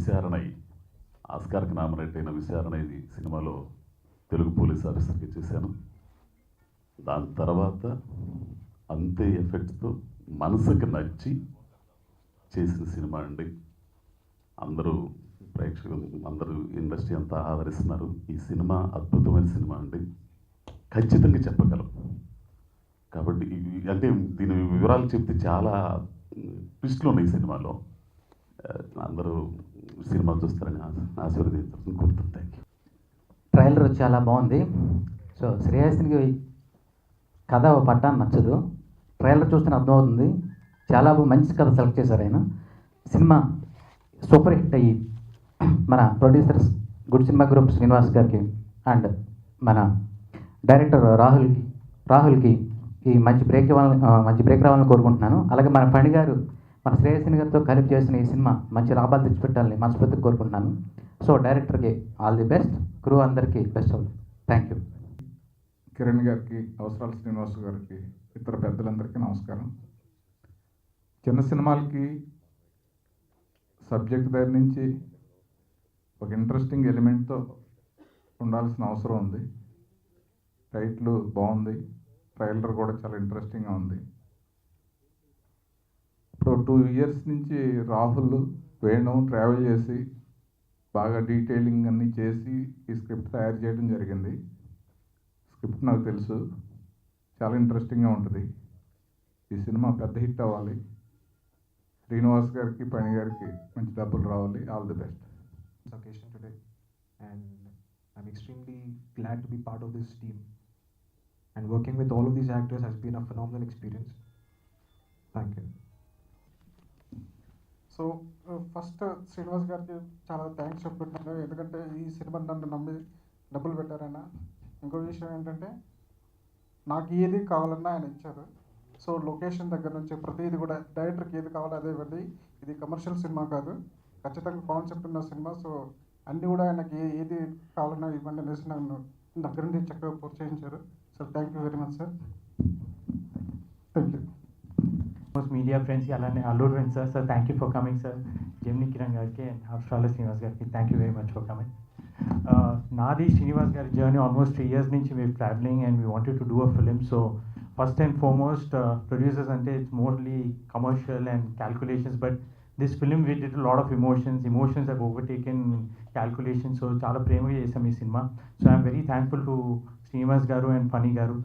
విచారణై ఆస్కార్కి nominate అయిన విచారణ ఇది సినిమాలో తెలుగు పోలీస్ ఆఫీసర్కి చేశాను. దాని తర్వాత అంతే ఎఫెక్ట్స్తో మనసుకి నచ్చి చేసిన సినిమా అండి. అందరూ ప్రేక్షకులు అందరూ ఇండస్ట్రీ అంతా ఆదరిస్తున్నారు. ఈ సినిమా అద్భుతమైన సినిమా అండి, ఖచ్చితంగా చెప్పగలం. కాబట్టి అంటే దీని వివరాలు చెప్తే చాలా ట్విస్ట్లు ఉన్నాయి ఈ సినిమాలో. అందరూ సినిమా చూస్తారని ఆశీర్వదించాలని కోరుతున్నాను. Thank you. ట్రైలర్ చాలా బాగుంది. సో శ్రేయస్కి కథ పట్టాన్ని నచ్చదు, ట్రైలర్ చూస్తేనే అర్థమవుతుంది. చాలా మంచి కథ సెలెక్ట్ చేశారు ఆయన. సినిమా సూపర్ హిట్ అయ్యి మన producers good cinema group Srinivas గారికి అండ్ మన డైరెక్టర్ రాహుల్కి ఈ మంచి బ్రేక్ రావాలని కోరుకుంటున్నాను. అలాగే మన ఫణి గారు మన శ్రేయస్ని గారితో కలిపి చేసిన ఈ సినిమా మంచి లాభాలు తెచ్చిపెట్టాలని మనస్ఫూర్తిగా కోరుకుంటున్నాను. సో డైరెక్టర్కి ఆల్ ది బెస్ట్, క్రూ అందరికీ best of. Thank you. Kiran గారికి, అవసరాల శ్రీనివాస్ గారికి, ఇతర పెద్దలందరికీ నమస్కారం. చిన్న సినిమాలకి సబ్జెక్ట్ దగ్గర నుంచి ఒక ఇంట్రెస్టింగ్ ఎలిమెంట్తో ఉండాల్సిన అవసరం ఉంది. టైటిల్ బాగుంది, ట్రైలర్ కూడా చాలా ఇంట్రెస్టింగ్గా ఉంది. ఇప్పుడు 2 years నుంచి రాహుల్, వేణు ట్రావెల్ చేసి బాగా డీటెయిలింగ్ అన్నీ చేసి ఈ స్క్రిప్ట్ తయారు చేయడం జరిగింది. స్క్రిప్ట్ నాకు తెలుసు, చాలా ఇంట్రెస్టింగ్గా ఉంటుంది. ఈ సినిమా పెద్ద హిట్ అవ్వాలి. శ్రీనివాస్ గారికి, పణి గారికి మంచి డబ్బులు రావాలి. All the best. Occasion today, and I'm extremely glad to be part of this team, and working with all of these actors has been a phenomenal experience. Thank you. So first Srinivas గారికి చాలా thanks చెప్పుకుంటున్నాను, ఎందుకంటే ఈ cinema నన్ను నమ్మి డబ్బులు పెట్టారాయన. ఇంకో విషయం ఏంటంటే నాకు ఏది కావాలన్నా ఆయన ఇచ్చారు. సో లొకేషన్ దగ్గర నుంచి ప్రతిదీ కూడా డైరెక్టర్కి ఏది కావాలో అదే ఇవ్వండి. ఇది కమర్షియల్ సినిమా కాదు, ఖచ్చితంగా కాన్సెప్ట్ ఉన్న సినిమా. సో అన్నీ కూడా ఆయనకి ఏది కావాలన్నా ఇవ్వండి అనేసి నన్ను దగ్గర నుండి చక్కగా ప్రోత్సహించారు. So thank you very much sir. Thank you. Media friends అలానే Alluru friends sir thank you for coming sir. Gemini Kiran గారికి అండ్ అవసరాల శ్రీనివాస్ గారికి thank you very much for coming. నాది శ్రీనివాస్ గారి జర్నీ ఆల్మోస్ట్ 3 years నుంచి we're traveling and we wanted to do a film. So first and foremost, producers ante it's morely commercial and calculations, but this film we did a lot of emotions have overtaken calculations. So చాలా ప్రేమగా చేసాం ఈ cinema. So I'm very thankful to Srinivas garu and Fani garu.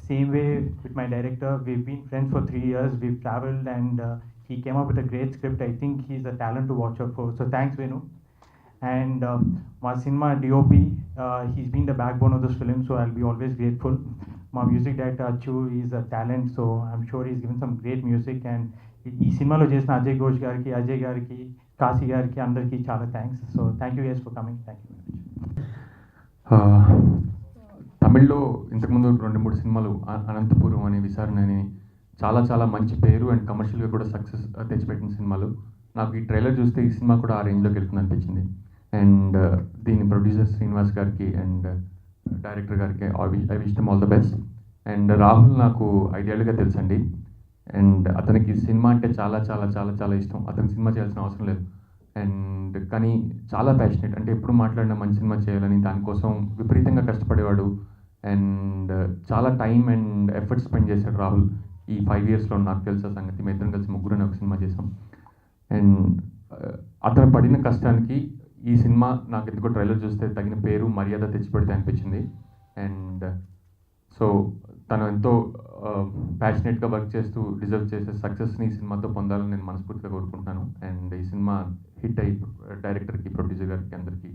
Same way with my director, we've been friends for 3 years, we've traveled and he came up with a great script. I think he's a talent to watch out for. So thanks Venu. And my cinema DOP, he's been the backbone of this film, so I'll be always grateful. My music director Achu is a talent, so I'm sure he's given some great music. And ఈ సినిమాలో చేసిన అజయ్ ఘోష్ గారికి, అజయ్ గారికి, కాశీ గారికి అందరికీ చాలా thanks. So thank you guys for coming. Thank you very much. తమిళ్లో ఇంతకుముందు 2-3 సినిమాలు అనంతపురం అని, విచారణ అని చాలా చాలా మంచి పేరు అండ్ కమర్షియల్గా కూడా సక్సెస్ తెచ్చిపెట్టిన సినిమాలు. నాకు ఈ ట్రైలర్ చూస్తే ఈ సినిమా కూడా ఆ రేంజ్లోకి వెళ్తుంది అనిపించింది. అండ్ దీని ప్రొడ్యూసర్ శ్రీనివాస్ గారికి అండ్ డైరెక్టర్ గారికి I wish them all the best. And Rahul నాకు 5 ఏళ్ళుగా తెలుసండి. అండ్ అతనికి సినిమా అంటే చాలా చాలా చాలా చాలా ఇష్టం. అతనికి సినిమా చేయాల్సిన అవసరం లేదు. అండ్ కానీ చాలా ప్యాషనేట్, అంటే ఎప్పుడు మాట్లాడినా మంచి సినిమా చేయాలని దానికోసం విపరీతంగా కష్టపడేవాడు. అండ్ చాలా టైం అండ్ ఎఫర్ట్ స్పెండ్ చేశాడు రాహుల్ ఈ 5 yearsలో. నాకు తెలిసిన సంగతి, మేము ఇద్దరం కలిసి ముగ్గురు ఒక సినిమా చేసాం. అండ్ అతను పడిన కష్టానికి ఈ సినిమా నాకు ఎందుకో ట్రైలర్ చూస్తే తగిన పేరు మర్యాద తెచ్చిపెడితే అనిపించింది. అండ్ సో తను ఎంతో ప్యాషనేట్గా వర్క్ చేస్తూ డిజర్వ్ చేసే సక్సెస్ని ఈ సినిమాతో పొందాలని నేను మనస్ఫూర్తిగా కోరుకుంటున్నాను. అండ్ ఈ సినిమా హిట్ అయ్యి డైరెక్టర్కి, ప్రొడ్యూసర్ గారికి అందరికీ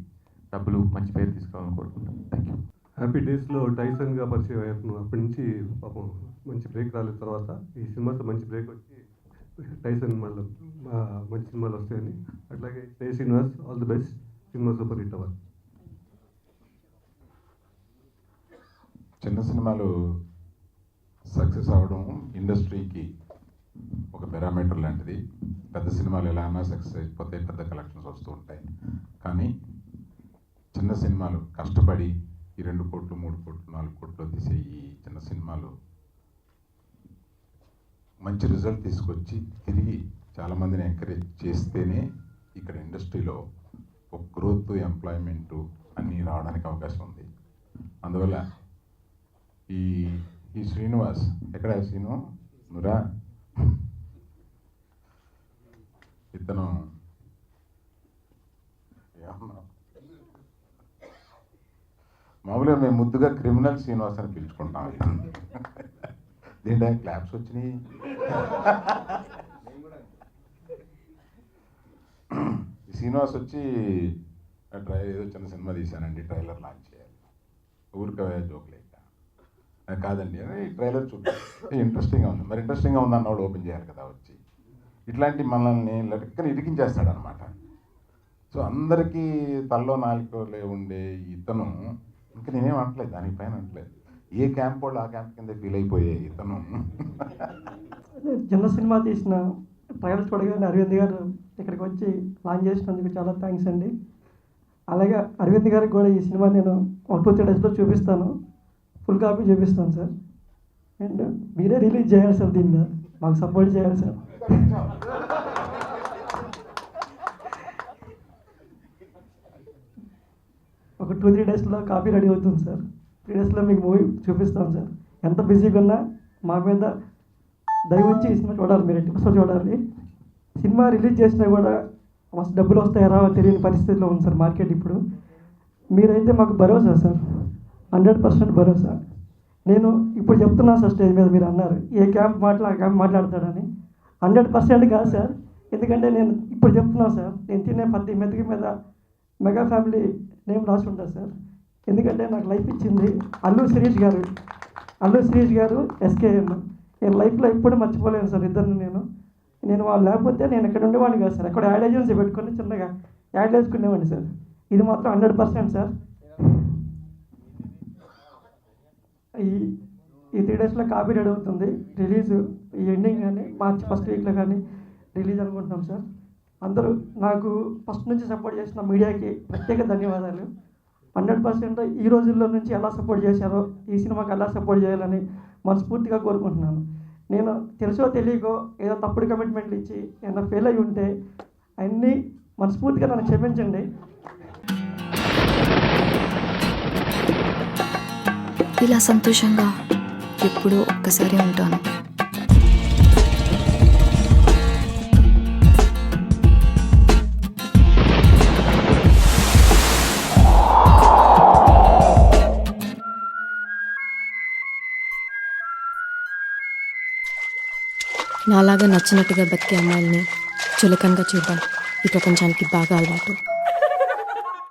డబ్బులు, మంచి పేరు తీసుకోవాలని కోరుకుంటాను. Thank you. హ్యాపీ డేస్లో టైసన్గా పరిచయం అయ్యాను. అప్పటి నుంచి పాపం మంచి బ్రేక్ రాలేదు. తర్వాత ఈ సినిమాతో మంచి బ్రేక్ వచ్చి టైసన్ మళ్ళీ మంచి సినిమాలు వస్తాయని. అట్లాగే జై Srinivas, all the best. Cinema super hit అవ్వాలి. చిన్న సినిమాలు సక్సెస్ అవ్వడం ఇండస్ట్రీకి ఒక పారామీటర్ లాంటిది. పెద్ద సినిమాలు ఎలా అయినా సక్సెస్ అయిపోతే పెద్ద కలెక్షన్స్ వస్తూ ఉంటాయి. కానీ చిన్న సినిమాలు కష్టపడి ఈ 2 కోట్లు, 3 కోట్లు, 4 కోట్లు తీసే ఈ చిన్న సినిమాలు మంచి రిజల్ట్ తీసుకొచ్చి తిరిగి చాలామందిని ఎంకరేజ్ చేస్తేనే ఇక్కడ ఇండస్ట్రీలో ఒక గ్రోత్, ఎంప్లాయ్మెంటు అన్నీ రావడానికి అవకాశం ఉంది. అందువల్ల ఈ శ్రీనివాస్, ఎక్కడ శ్రీను నురా, ఇతను మామూలుగా మేము ముద్దుగా క్రిమినల్ శ్రీనివాస్ అని పిలుచుకుంటాం. దీంట్లో క్లాప్స్ వచ్చినాయి. శ్రీనివాస్ వచ్చి ఏదో చిన్న సినిమా తీశానండి, ట్రైలర్ లాంచ్ చేయాలి, ఊరికే జోక్ లేక కాదండి అని ట్రైలర్ చూద్దాం, ఇంట్రెస్టింగ్గా ఉంది. మరి ఇంట్రెస్టింగ్గా ఉంది అన్నవాడు ఓపెన్ చేయాలి కదా వచ్చి. ఇట్లాంటి మనల్ని లెక్కని ఇరికించేస్తాడు అనమాట. సో అందరికీ తల్లో నాలుకలే ఉండే ఇతను, ఇంకా నేనేం అనట్లేదు, దానిపైన అనట్లేదు, ఏ క్యాంప్ వాళ్ళు ఆ క్యాంప్ కింద ఫీల్ అయిపోయే ఇతను. చిన్న సినిమా తీసిన ట్రైలర్ చూడగానే అరవింద్ గారు ఇక్కడికి వచ్చి లాంచ్ చేసినందుకు చాలా థ్యాంక్స్ అండి. అలాగే అరవింద్ గారికి కూడా ఈ సినిమా నేను 2-3 డేస్లో చూపిస్తాను, ఫుల్ కాపీ చూపిస్తాను సార్. అండ్ మీరే రిలీజ్ చేయాలి సార్, దీన్ని మాకు సపోర్ట్ చేయాలి సార్. ఒక 2-3 డేస్లో కాపీ రెడీ అవుతుంది సార్. 3 డేస్లో మీకు మూవీ చూపిస్తాను సార్. ఎంత బిజీగా ఉన్నా మా మీద దయ ఉంచి ఈ సినిమా చూడాలి, మీరు ఎట్టి చూడాలి. సినిమా రిలీజ్ చేసినా కూడా మస్తు డబ్బులు వస్తాయో రావో తెలియని పరిస్థితిలో ఉంది సార్ మార్కెట్ ఇప్పుడు. మీరైతే మాకు భరోసా సార్, 100% భరోసా. నేను ఇప్పుడు చెప్తున్నాను సార్, స్టేజ్ మీద మీరు అన్నారు ఏ క్యాంప్ ఆ క్యాంప్ మాట్లాడతాడని. 100% కాదు సార్, ఎందుకంటే నేను ఇప్పుడు చెప్తున్నాను సార్, నేను తినే ప్రతి మెతుకి మీద మెగా ఫ్యామిలీ నేమ్ రాసి ఉంటుంది సార్. ఎందుకంటే నాకు లైఫ్ ఇచ్చింది అల్లు శిరీష్ గారు ఎస్కేఎం. నేను లైఫ్లో ఎప్పుడు మర్చిపోలేను సార్ ఇద్దరిని. నేను వాళ్ళు లేకపోతే నేను ఇక్కడ ఉండేవాడిని కాదు సార్. ఎక్కడ యాడ్ ఏజెన్సీ పెట్టుకొని చిన్నగా యాడ్ వేసుకునేవాడిని సార్. ఇది మాత్రం 100% సార్. ఈ 3 డేస్లో కాపీ రెడీ అవుతుంది, రిలీజ్ ఈ ఎండింగ్ కానీ మార్చి ఫస్ట్ వీక్లో కానీ రిలీజ్ అనుకుంటున్నాం సార్. అందరూ నాకు ఫస్ట్ నుంచి సపోర్ట్ చేసిన మీడియాకి ప్రత్యేక ధన్యవాదాలు. 100% ఈ రోజుల్లో నుంచి ఎలా సపోర్ట్ చేశారో ఈ సినిమాకి ఎలా సపోర్ట్ చేయాలని మనస్ఫూర్తిగా కోరుకుంటున్నాను. నేను తెలుసో తెలియకో ఏదో తప్పుడు కమిట్మెంట్లు ఇచ్చి ఏదైనా ఫెయిల్ అయి ఉంటే అన్నీ మనస్ఫూర్తిగా నన్ను క్షమించండి. ఇలా సంతోషంగా ఎప్పుడూ ఒక్కసారి ఉంటాను. నాలాగా నచ్చినట్టుగా బతికే అమ్మాయిల్ని చులకనగా చూడడం ఈ ప్రపంచానికి బాగా అలవాటు.